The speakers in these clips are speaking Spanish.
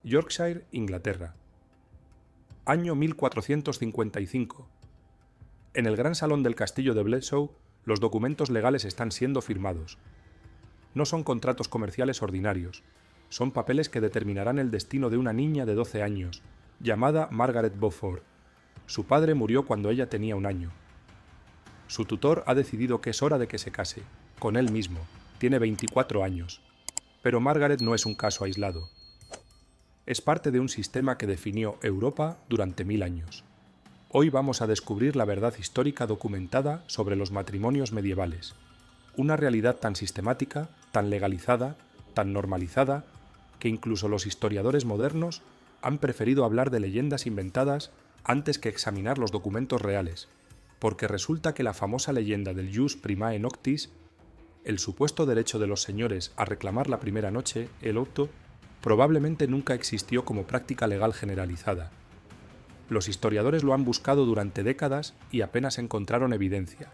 Yorkshire, Inglaterra. Año 1455. En el gran salón del castillo de Bledsoe, los documentos legales están siendo firmados. No son contratos comerciales ordinarios, son papeles que determinarán el destino de una niña de 12 años, llamada Margaret Beaufort. Su padre murió cuando ella tenía 1 año. Su tutor ha decidido que es hora de que se case, con él mismo. Tiene 24 años. Pero Margaret no es un caso aislado. Es parte de un sistema que definió Europa durante 1000 años. Hoy vamos a descubrir la verdad histórica documentada sobre los matrimonios medievales. Una realidad tan sistemática, tan legalizada, tan normalizada, que incluso los historiadores modernos han preferido hablar de leyendas inventadas antes que examinar los documentos reales, porque resulta que la famosa leyenda del Jus Primae Noctis, el supuesto derecho de los señores a reclamar la primera noche, el auto, probablemente nunca existió como práctica legal generalizada. Los historiadores lo han buscado durante décadas y apenas encontraron evidencia.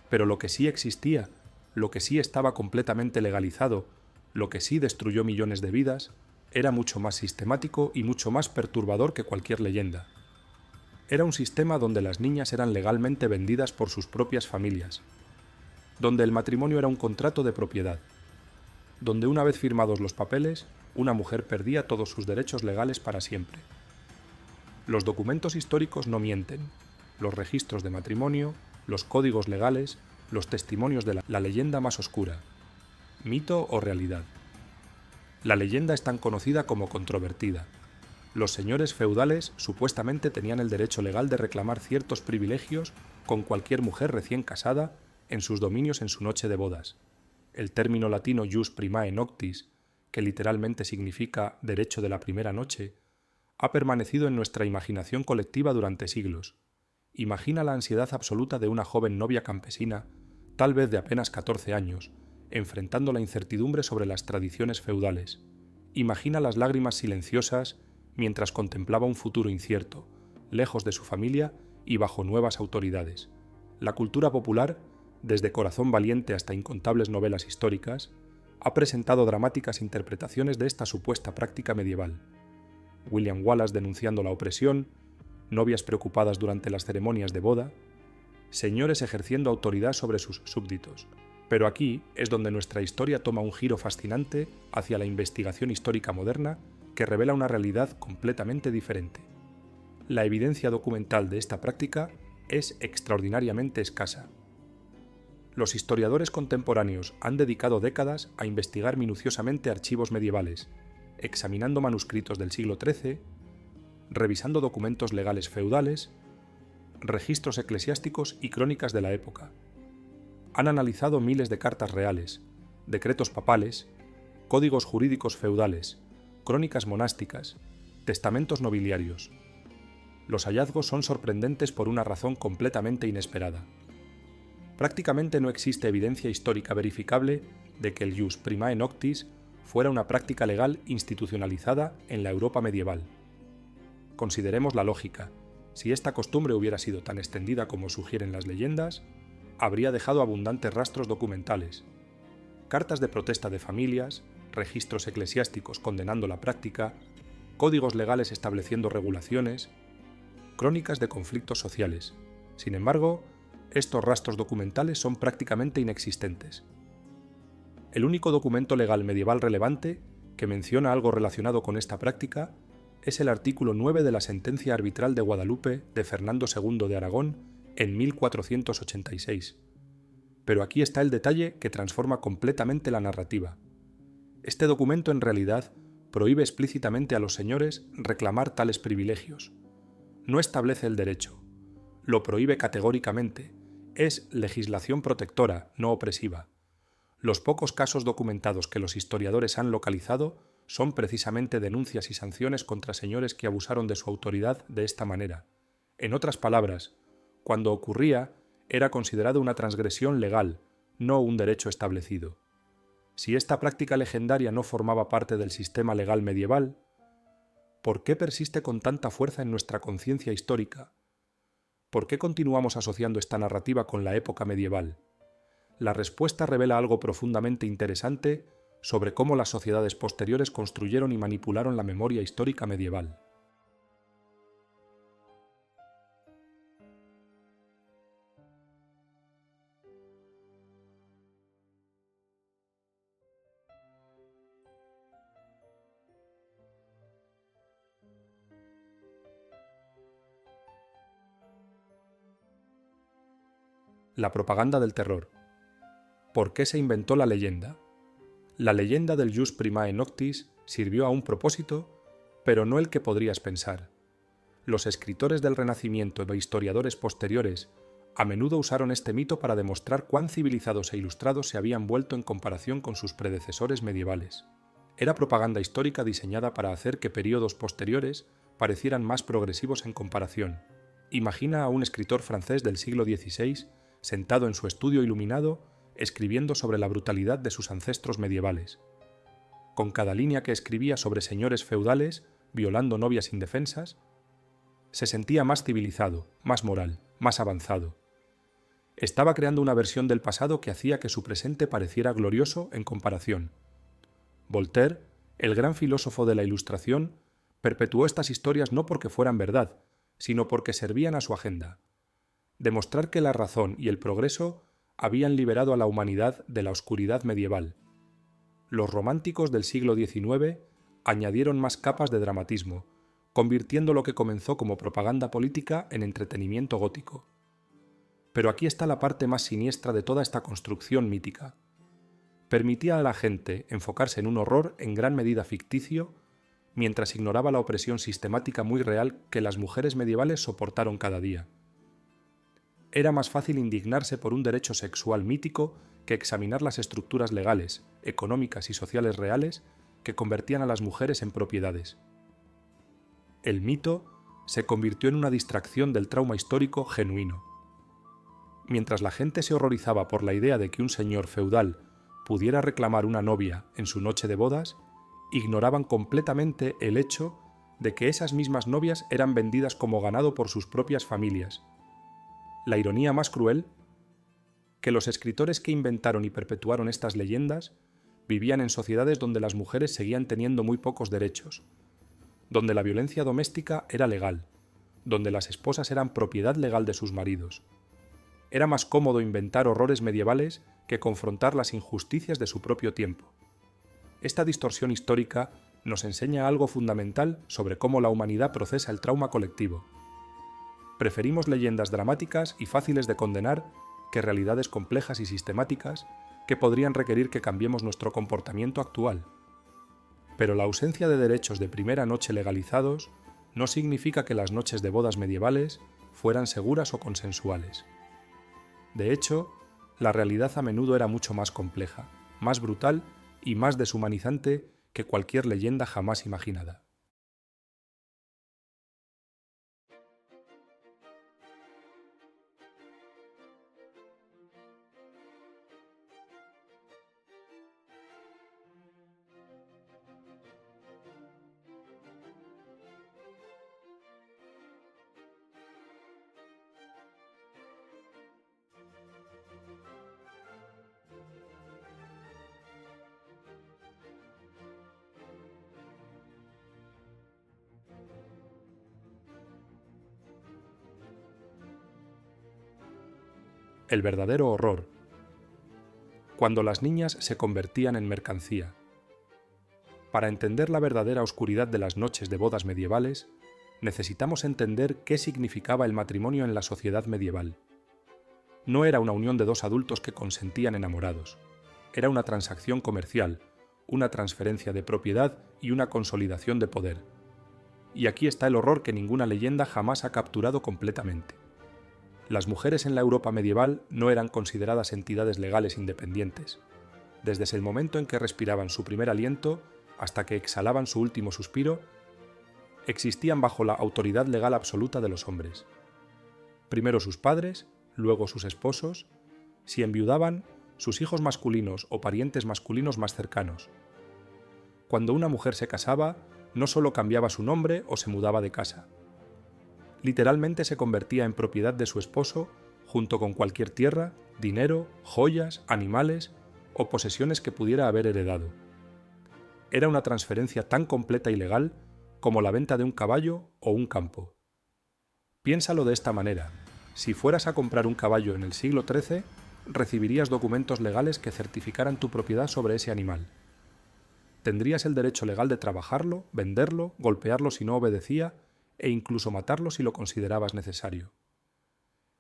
Pero lo que sí existía, lo que sí estaba completamente legalizado, lo que sí destruyó millones de vidas, era mucho más sistemático y mucho más perturbador que cualquier leyenda. Era un sistema donde las niñas eran legalmente vendidas por sus propias familias, donde el matrimonio era un contrato de propiedad, donde una vez firmados los papeles, una mujer perdía todos sus derechos legales para siempre. Los documentos históricos no mienten, los registros de matrimonio, los códigos legales, los testimonios de la leyenda más oscura. ¿Mito o realidad? La leyenda es tan conocida como controvertida. Los señores feudales supuestamente tenían el derecho legal de reclamar ciertos privilegios con cualquier mujer recién casada en sus dominios en su noche de bodas. El término latino Jus Primae Noctis, que literalmente significa derecho de la primera noche, ha permanecido en nuestra imaginación colectiva durante siglos. Imagina la ansiedad absoluta de una joven novia campesina, tal vez de apenas 14 años, enfrentando la incertidumbre sobre las tradiciones feudales. Imagina las lágrimas silenciosas mientras contemplaba un futuro incierto, lejos de su familia y bajo nuevas autoridades. La cultura popular, desde Corazón Valiente hasta incontables novelas históricas, ha presentado dramáticas interpretaciones de esta supuesta práctica medieval. William Wallace denunciando la opresión, novias preocupadas durante las ceremonias de boda, señores ejerciendo autoridad sobre sus súbditos. Pero aquí es donde nuestra historia toma un giro fascinante hacia la investigación histórica moderna que revela una realidad completamente diferente. La evidencia documental de esta práctica es extraordinariamente escasa. Los historiadores contemporáneos han dedicado décadas a investigar minuciosamente archivos medievales, examinando manuscritos del siglo XIII, revisando documentos legales feudales, registros eclesiásticos y crónicas de la época. Han analizado miles de cartas reales, decretos papales, códigos jurídicos feudales, crónicas monásticas, testamentos nobiliarios. Los hallazgos son sorprendentes por una razón completamente inesperada. Prácticamente no existe evidencia histórica verificable de que el Jus Primae Noctis fuera una práctica legal institucionalizada en la Europa medieval. Consideremos la lógica. Si esta costumbre hubiera sido tan extendida como sugieren las leyendas, habría dejado abundantes rastros documentales, cartas de protesta de familias, registros eclesiásticos condenando la práctica, códigos legales estableciendo regulaciones, crónicas de conflictos sociales. Sin embargo, estos rastros documentales son prácticamente inexistentes. El único documento legal medieval relevante que menciona algo relacionado con esta práctica es el artículo 9 de la sentencia arbitral de Guadalupe de Fernando II de Aragón en 1486. Pero aquí está el detalle que transforma completamente la narrativa. Este documento en realidad prohíbe explícitamente a los señores reclamar tales privilegios. No establece el derecho. Lo prohíbe categóricamente. Es legislación protectora, no opresiva. Los pocos casos documentados que los historiadores han localizado son precisamente denuncias y sanciones contra señores que abusaron de su autoridad de esta manera. En otras palabras, cuando ocurría, era considerado una transgresión legal, no un derecho establecido. Si esta práctica legendaria no formaba parte del sistema legal medieval, ¿por qué persiste con tanta fuerza en nuestra conciencia histórica? ¿Por qué continuamos asociando esta narrativa con la época medieval? La respuesta revela algo profundamente interesante sobre cómo las sociedades posteriores construyeron y manipularon la memoria histórica medieval. La propaganda del terror. ¿Por qué se inventó la leyenda? La leyenda del Jus Primae Noctis sirvió a un propósito, pero no el que podrías pensar. Los escritores del Renacimiento e historiadores posteriores a menudo usaron este mito para demostrar cuán civilizados e ilustrados se habían vuelto en comparación con sus predecesores medievales. Era propaganda histórica diseñada para hacer que períodos posteriores parecieran más progresivos en comparación. Imagina a un escritor francés del siglo XVI sentado en su estudio iluminado, escribiendo sobre la brutalidad de sus ancestros medievales. Con cada línea que escribía sobre señores feudales violando novias indefensas, se sentía más civilizado, más moral, más avanzado. Estaba creando una versión del pasado que hacía que su presente pareciera glorioso en comparación. Voltaire, el gran filósofo de la Ilustración, perpetuó estas historias no porque fueran verdad, sino porque servían a su agenda. Demostrar que la razón y el progreso habían liberado a la humanidad de la oscuridad medieval. Los románticos del siglo XIX añadieron más capas de dramatismo, convirtiendo lo que comenzó como propaganda política en entretenimiento gótico. Pero aquí está la parte más siniestra de toda esta construcción mítica. Permitía a la gente enfocarse en un horror en gran medida ficticio, mientras ignoraba la opresión sistemática muy real que las mujeres medievales soportaron cada día. Era más fácil indignarse por un derecho sexual mítico que examinar las estructuras legales, económicas y sociales reales que convertían a las mujeres en propiedades. El mito se convirtió en una distracción del trauma histórico genuino. Mientras la gente se horrorizaba por la idea de que un señor feudal pudiera reclamar una novia en su noche de bodas, ignoraban completamente el hecho de que esas mismas novias eran vendidas como ganado por sus propias familias. La ironía más cruel, que los escritores que inventaron y perpetuaron estas leyendas vivían en sociedades donde las mujeres seguían teniendo muy pocos derechos, donde la violencia doméstica era legal, donde las esposas eran propiedad legal de sus maridos. Era más cómodo inventar horrores medievales que confrontar las injusticias de su propio tiempo. Esta distorsión histórica nos enseña algo fundamental sobre cómo la humanidad procesa el trauma colectivo. Preferimos leyendas dramáticas y fáciles de condenar que realidades complejas y sistemáticas que podrían requerir que cambiemos nuestro comportamiento actual. Pero la ausencia de derechos de primera noche legalizados no significa que las noches de bodas medievales fueran seguras o consensuales. De hecho, la realidad a menudo era mucho más compleja, más brutal y más deshumanizante que cualquier leyenda jamás imaginada. El verdadero horror. Cuando las niñas se convertían en mercancía. Para entender la verdadera oscuridad de las noches de bodas medievales, necesitamos entender qué significaba el matrimonio en la sociedad medieval. No era una unión de dos adultos que consentían enamorados. Era una transacción comercial, una transferencia de propiedad y una consolidación de poder. Y aquí está el horror que ninguna leyenda jamás ha capturado completamente. Las mujeres en la Europa medieval no eran consideradas entidades legales independientes. Desde el momento en que respiraban su primer aliento hasta que exhalaban su último suspiro, existían bajo la autoridad legal absoluta de los hombres. Primero sus padres, luego sus esposos, si enviudaban, sus hijos masculinos o parientes masculinos más cercanos. Cuando una mujer se casaba, no solo cambiaba su nombre o se mudaba de casa. Literalmente se convertía en propiedad de su esposo, junto con cualquier tierra, dinero, joyas, animales o posesiones que pudiera haber heredado. Era una transferencia tan completa y legal como la venta de un caballo o un campo. Piénsalo de esta manera: si fueras a comprar un caballo en el siglo XIII, recibirías documentos legales que certificaran tu propiedad sobre ese animal. Tendrías el derecho legal de trabajarlo, venderlo, golpearlo si no obedecía e incluso matarlo si lo considerabas necesario.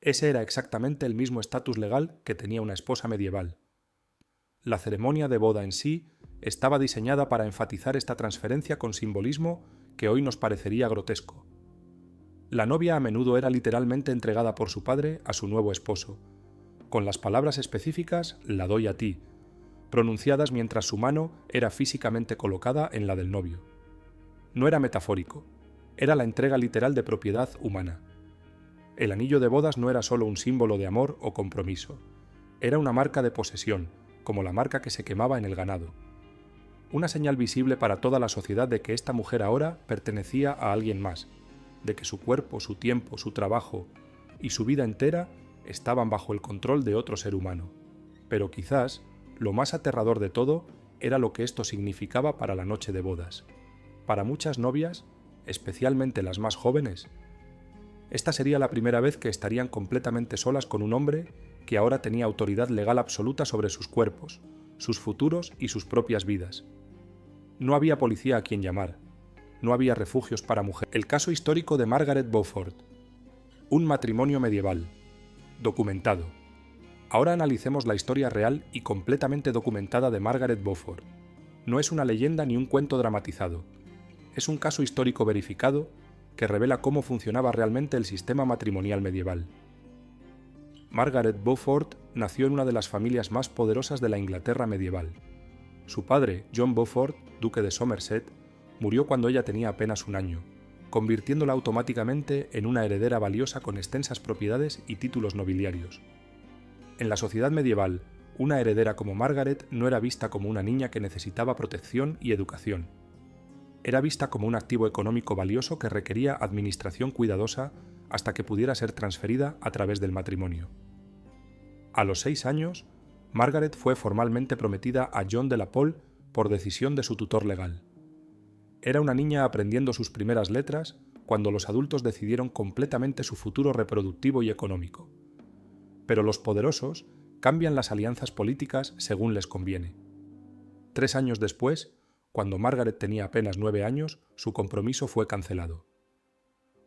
Ese era exactamente el mismo estatus legal que tenía una esposa medieval. La ceremonia de boda en sí estaba diseñada para enfatizar esta transferencia con simbolismo que hoy nos parecería grotesco. La novia a menudo era literalmente entregada por su padre a su nuevo esposo, con las palabras específicas «la doy a ti», pronunciadas mientras su mano era físicamente colocada en la del novio. No era metafórico, era la entrega literal de propiedad humana. El anillo de bodas no era solo un símbolo de amor o compromiso, era una marca de posesión, como la marca que se quemaba en el ganado. Una señal visible para toda la sociedad de que esta mujer ahora pertenecía a alguien más, de que su cuerpo, su tiempo, su trabajo y su vida entera estaban bajo el control de otro ser humano. Pero quizás lo más aterrador de todo era lo que esto significaba para la noche de bodas. Para muchas novias, especialmente las más jóvenes, esta sería la primera vez que estarían completamente solas con un hombre que ahora tenía autoridad legal absoluta sobre sus cuerpos, sus futuros y sus propias vidas. No había policía a quien llamar, no había refugios para mujeres. El caso histórico de Margaret Beaufort, un matrimonio medieval, documentado. Ahora analicemos la historia real y completamente documentada de Margaret Beaufort. No es una leyenda ni un cuento dramatizado. Es un caso histórico verificado que revela cómo funcionaba realmente el sistema matrimonial medieval. Margaret Beaufort nació en una de las familias más poderosas de la Inglaterra medieval. Su padre, John Beaufort, duque de Somerset, murió cuando ella tenía apenas un año, convirtiéndola automáticamente en una heredera valiosa con extensas propiedades y títulos nobiliarios. En la sociedad medieval, una heredera como Margaret no era vista como una niña que necesitaba protección y educación. Era vista como un activo económico valioso que requería administración cuidadosa hasta que pudiera ser transferida a través del matrimonio. A los 6 años, Margaret fue formalmente prometida a John de la Pole por decisión de su tutor legal. Era una niña aprendiendo sus primeras letras cuando los adultos decidieron completamente su futuro reproductivo y económico. Pero los poderosos cambian las alianzas políticas según les conviene. 3 años después, cuando Margaret tenía apenas 9 años, su compromiso fue cancelado.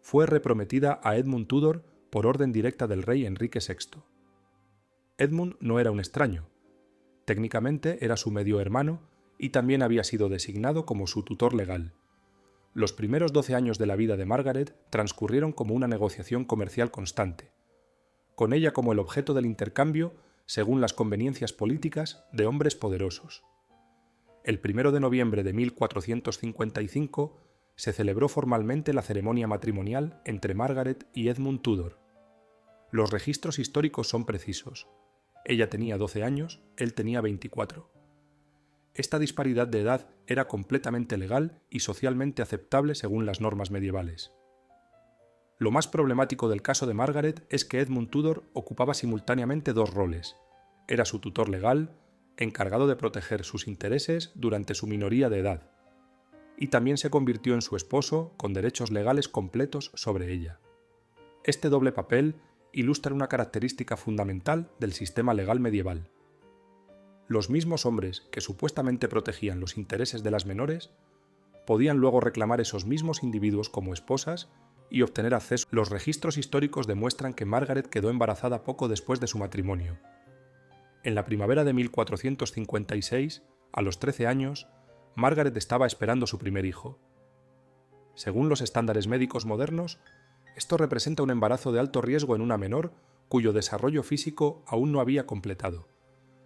Fue reprometida a Edmund Tudor por orden directa del rey Enrique VI. Edmund no era un extraño. Técnicamente era su medio hermano y también había sido designado como su tutor legal. Los primeros 12 años de la vida de Margaret transcurrieron como una negociación comercial constante, con ella como el objeto del intercambio según las conveniencias políticas de hombres poderosos. El 1 de noviembre de 1455 se celebró formalmente la ceremonia matrimonial entre Margaret y Edmund Tudor. Los registros históricos son precisos. Ella tenía 12 años, él tenía 24. Esta disparidad de edad era completamente legal y socialmente aceptable según las normas medievales. Lo más problemático del caso de Margaret es que Edmund Tudor ocupaba simultáneamente 2 roles. Era su tutor legal, encargado de proteger sus intereses durante su minoría de edad, y también se convirtió en su esposo con derechos legales completos sobre ella. Este doble papel ilustra una característica fundamental del sistema legal medieval. Los mismos hombres que supuestamente protegían los intereses de las menores podían luego reclamar esos mismos individuos como esposas y obtener acceso. Los registros históricos demuestran que Margaret quedó embarazada poco después de su matrimonio. En la primavera de 1456, a los 13 años, Margaret estaba esperando su primer hijo. Según los estándares médicos modernos, esto representa un embarazo de alto riesgo en una menor cuyo desarrollo físico aún no había completado.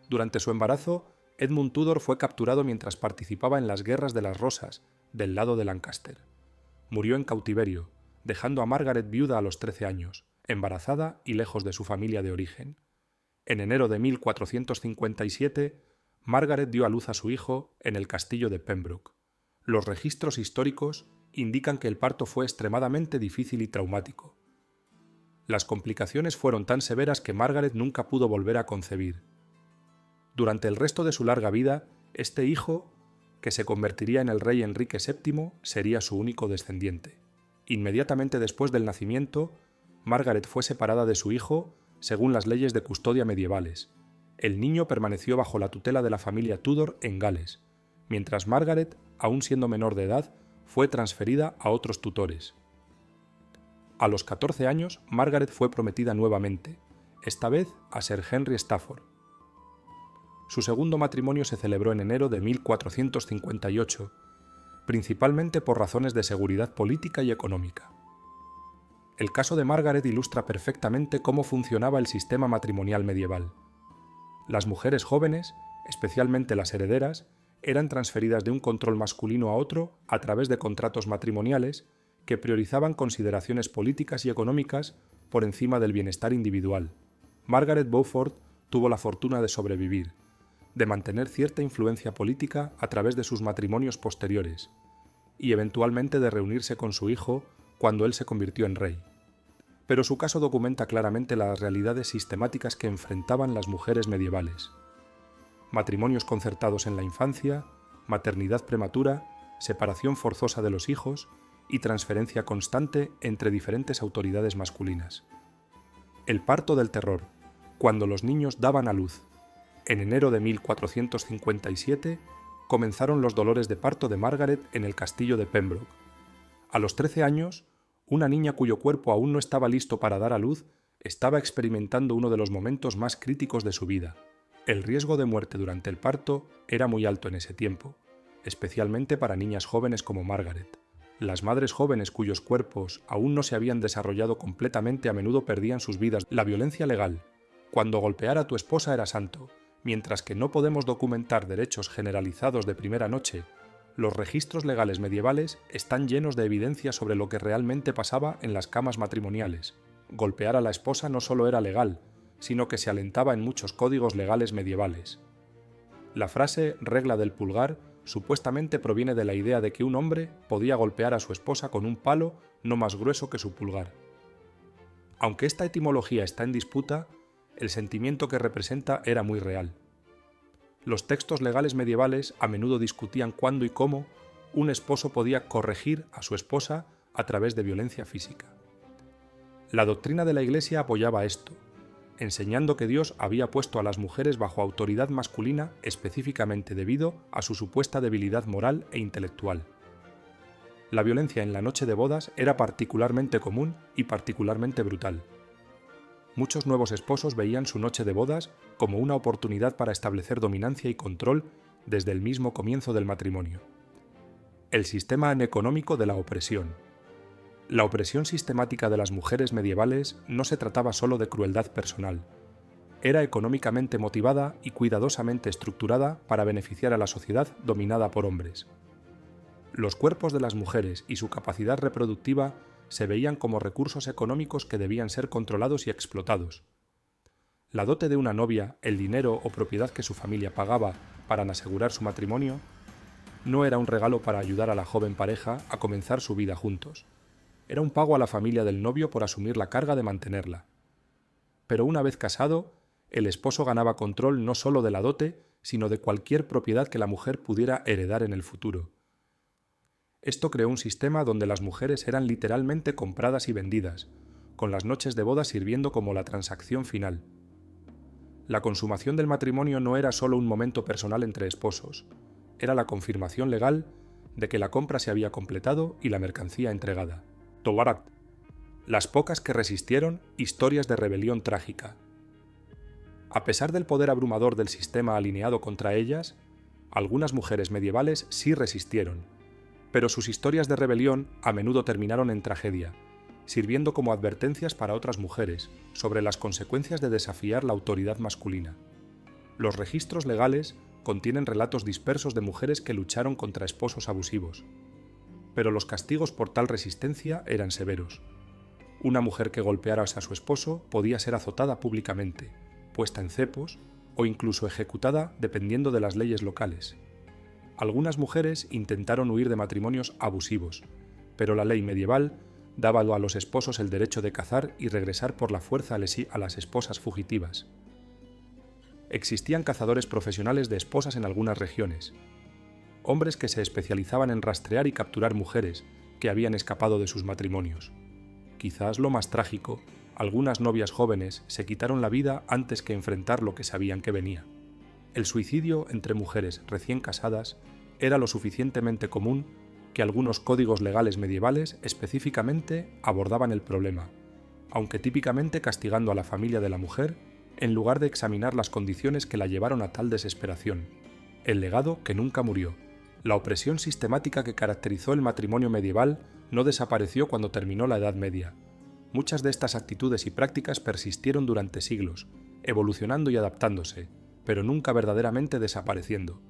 Durante su embarazo, Edmund Tudor fue capturado mientras participaba en las Guerras de las Rosas, del lado de Lancaster. Murió en cautiverio, dejando a Margaret viuda a los 13 años, embarazada y lejos de su familia de origen. En enero de 1457, Margaret dio a luz a su hijo en el castillo de Pembroke. Los registros históricos indican que el parto fue extremadamente difícil y traumático. Las complicaciones fueron tan severas que Margaret nunca pudo volver a concebir. Durante el resto de su larga vida, este hijo que se convertiría en el rey Enrique VII, sería su único descendiente. Inmediatamente después del nacimiento, Margaret fue separada de su hijo según las leyes de custodia medievales. El niño permaneció bajo la tutela de la familia Tudor en Gales, mientras Margaret, aún siendo menor de edad, fue transferida a otros tutores. A los 14 años, Margaret fue prometida nuevamente, esta vez a Sir Henry Stafford. Su segundo matrimonio se celebró en enero de 1458, principalmente por razones de seguridad política y económica. El caso de Margaret ilustra perfectamente cómo funcionaba el sistema matrimonial medieval. Las mujeres jóvenes, especialmente las herederas, eran transferidas de un control masculino a otro a través de contratos matrimoniales que priorizaban consideraciones políticas y económicas por encima del bienestar individual. Margaret Beaufort tuvo la fortuna de sobrevivir, de mantener cierta influencia política a través de sus matrimonios posteriores, y eventualmente de reunirse con su hijo cuando él se convirtió en rey. Pero su caso documenta claramente las realidades sistemáticas que enfrentaban las mujeres medievales. Matrimonios concertados en la infancia, maternidad prematura, separación forzosa de los hijos y transferencia constante entre diferentes autoridades masculinas. El parto del terror, cuando los niños daban a luz. En enero de 1457 comenzaron los dolores de parto de Margaret en el castillo de Pembroke. A los 13 años, una niña cuyo cuerpo aún no estaba listo para dar a luz estaba experimentando uno de los momentos más críticos de su vida. El riesgo de muerte durante el parto era muy alto en ese tiempo, especialmente para niñas jóvenes como Margaret. Las madres jóvenes cuyos cuerpos aún no se habían desarrollado completamente a menudo perdían sus vidas. La violencia legal, cuando golpear a tu esposa era santo, mientras que no podemos documentar derechos generalizados de primera noche, los registros legales medievales están llenos de evidencia sobre lo que realmente pasaba en las camas matrimoniales. Golpear a la esposa no solo era legal, sino que se alentaba en muchos códigos legales medievales. La frase regla del pulgar supuestamente proviene de la idea de que un hombre podía golpear a su esposa con un palo no más grueso que su pulgar. Aunque esta etimología está en disputa, el sentimiento que representa era muy real. Los textos legales medievales a menudo discutían cuándo y cómo un esposo podía corregir a su esposa a través de violencia física. La doctrina de la Iglesia apoyaba esto, enseñando que Dios había puesto a las mujeres bajo autoridad masculina específicamente debido a su supuesta debilidad moral e intelectual. La violencia en la noche de bodas era particularmente común y particularmente brutal. Muchos nuevos esposos veían su noche de bodas como una oportunidad para establecer dominancia y control desde el mismo comienzo del matrimonio. El sistema económico de la opresión. La opresión sistemática de las mujeres medievales no se trataba solo de crueldad personal. Era económicamente motivada y cuidadosamente estructurada para beneficiar a la sociedad dominada por hombres. Los cuerpos de las mujeres y su capacidad reproductiva se veían como recursos económicos que debían ser controlados y explotados. La dote de una novia, el dinero o propiedad que su familia pagaba para asegurar su matrimonio, no era un regalo para ayudar a la joven pareja a comenzar su vida juntos. Era un pago a la familia del novio por asumir la carga de mantenerla. Pero una vez casado, el esposo ganaba control no solo de la dote, sino de cualquier propiedad que la mujer pudiera heredar en el futuro. Esto creó un sistema donde las mujeres eran literalmente compradas y vendidas, con las noches de boda sirviendo como la transacción final. La consumación del matrimonio no era solo un momento personal entre esposos, era la confirmación legal de que la compra se había completado y la mercancía entregada. Tobarat. Las pocas que resistieron, historias de rebelión trágica. A pesar del poder abrumador del sistema alineado contra ellas, algunas mujeres medievales sí resistieron, pero sus historias de rebelión a menudo terminaron en tragedia, sirviendo como advertencias para otras mujeres sobre las consecuencias de desafiar la autoridad masculina. Los registros legales contienen relatos dispersos de mujeres que lucharon contra esposos abusivos, pero los castigos por tal resistencia eran severos. Una mujer que golpeara a su esposo podía ser azotada públicamente, puesta en cepos o incluso ejecutada dependiendo de las leyes locales. Algunas mujeres intentaron huir de matrimonios abusivos, pero la ley medieval daba a los esposos el derecho de cazar y regresar por la fuerza a las esposas fugitivas. Existían cazadores profesionales de esposas en algunas regiones. hombres que se especializaban en rastrear y capturar mujeres que habían escapado de sus matrimonios. Quizás lo más trágico, algunas novias jóvenes se quitaron la vida antes que enfrentar lo que sabían que venía. El suicidio entre mujeres recién casadas era lo suficientemente común que algunos códigos legales medievales específicamente abordaban el problema, aunque típicamente castigando a la familia de la mujer en lugar de examinar las condiciones que la llevaron a tal desesperación. El legado que nunca murió. La opresión sistemática que caracterizó el matrimonio medieval no desapareció cuando terminó la Edad Media. Muchas de estas actitudes y prácticas persistieron durante siglos, evolucionando y adaptándose, pero nunca verdaderamente desapareciendo.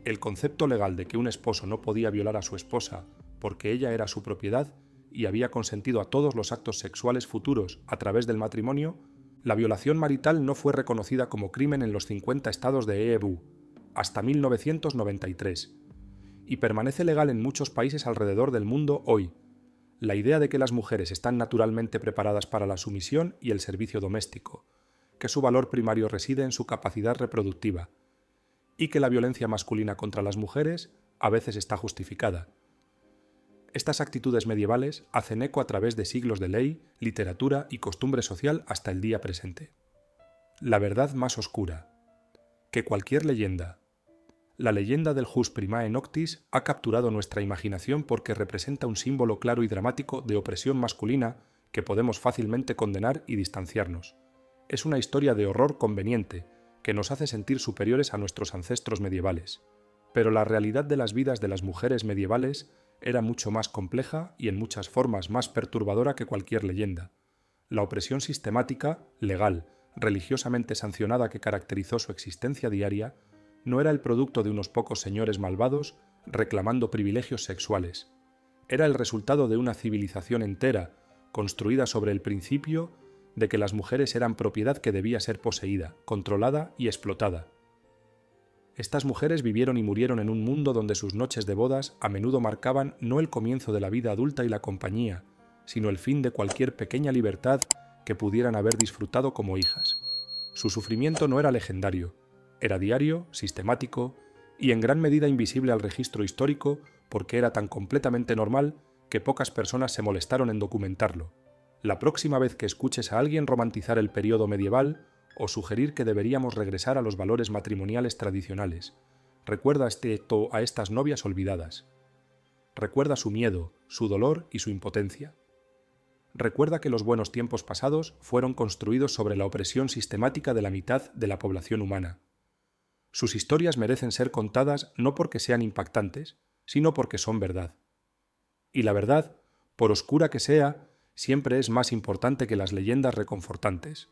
El concepto legal de que un esposo no podía violar a su esposa porque ella era su propiedad y había consentido a todos los actos sexuales futuros a través del matrimonio, la violación marital no fue reconocida como crimen en los 50 estados de EEBU, hasta 1993, y permanece legal en muchos países alrededor del mundo hoy. La idea de que las mujeres están naturalmente preparadas para la sumisión y el servicio doméstico, que su valor primario reside en su capacidad reproductiva, y que la violencia masculina contra las mujeres a veces está justificada. Estas actitudes medievales hacen eco a través de siglos de ley, literatura y costumbre social hasta el día presente. La verdad más oscura. Que cualquier leyenda. La leyenda del Jus Primae Noctis ha capturado nuestra imaginación porque representa un símbolo claro y dramático de opresión masculina que podemos fácilmente condenar y distanciarnos. Es una historia de horror conveniente que nos hace sentir superiores a nuestros ancestros medievales. Pero la realidad de las vidas de las mujeres medievales era mucho más compleja y en muchas formas más perturbadora que cualquier leyenda. La opresión sistemática, legal, religiosamente sancionada que caracterizó su existencia diaria, no era el producto de unos pocos señores malvados reclamando privilegios sexuales. Era el resultado de una civilización entera, construida sobre el principio de que las mujeres eran propiedad que debía ser poseída, controlada y explotada. Estas mujeres vivieron y murieron en un mundo donde sus noches de bodas a menudo marcaban no el comienzo de la vida adulta y la compañía, sino el fin de cualquier pequeña libertad que pudieran haber disfrutado como hijas. Su sufrimiento no era legendario, era diario, sistemático y en gran medida invisible al registro histórico porque era tan completamente normal que pocas personas se molestaron en documentarlo. La próxima vez que escuches a alguien romantizar el periodo medieval o sugerir que deberíamos regresar a los valores matrimoniales tradicionales, recuerda a estas novias olvidadas. Recuerda su miedo, su dolor y su impotencia. Recuerda que los buenos tiempos pasados fueron construidos sobre la opresión sistemática de la mitad de la población humana. Sus historias merecen ser contadas no porque sean impactantes, sino porque son verdad. Y la verdad, por oscura que sea, siempre es más importante que las leyendas reconfortantes.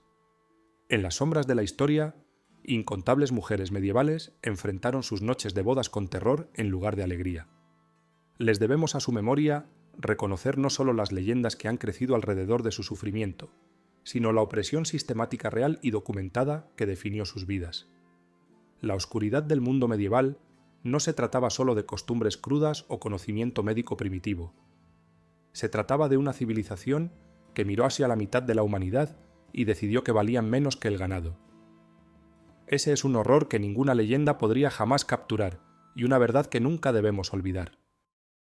En las sombras de la historia, incontables mujeres medievales enfrentaron sus noches de bodas con terror en lugar de alegría. Les debemos a su memoria reconocer no solo las leyendas que han crecido alrededor de su sufrimiento, sino la opresión sistemática real y documentada que definió sus vidas. La oscuridad del mundo medieval no se trataba solo de costumbres crudas o conocimiento médico primitivo. Se trataba de una civilización que miró hacia la mitad de la humanidad y decidió que valían menos que el ganado. Ese es un horror que ninguna leyenda podría jamás capturar y una verdad que nunca debemos olvidar.